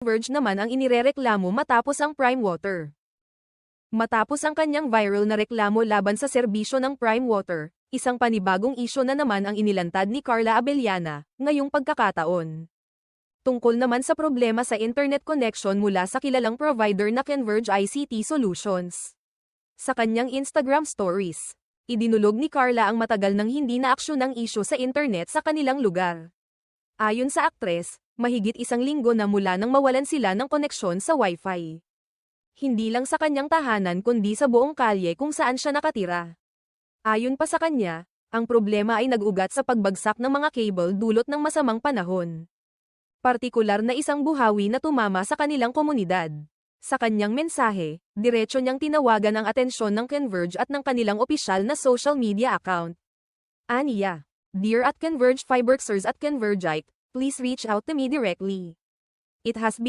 Converge naman ang inirereklamo matapos ang Prime Water. Matapos ang kanyang viral na reklamo laban sa serbisyo ng Prime Water, isang panibagong isyu na naman ang inilantad ni Carla Abellana, ngayong pagkakataon. Tungkol naman sa problema sa internet connection mula sa kilalang provider na Converge ICT Solutions. Sa kanyang Instagram stories, idinulog ni Carla ang matagal nang hindi na-aksyon ng isyu sa internet sa kanilang lugar. Ayon sa aktres, mahigit 1 linggo na mula nang mawalan sila ng koneksyon sa Wi-Fi. Hindi lang sa kanyang tahanan kundi sa buong kalye kung saan siya nakatira. Ayon pa sa kanya, ang problema ay nag-ugat sa pagbagsak ng mga cable dulot ng masamang panahon. Partikular na isang buhawi na tumama sa kanilang komunidad. Sa kanyang mensahe, diretso niyang tinawagan ang atensyon ng Converge at ng kanilang opisyal na social media account. Aniya, "Dear at Converge Fiberxers at Convergite, please reach out to me directly. It has been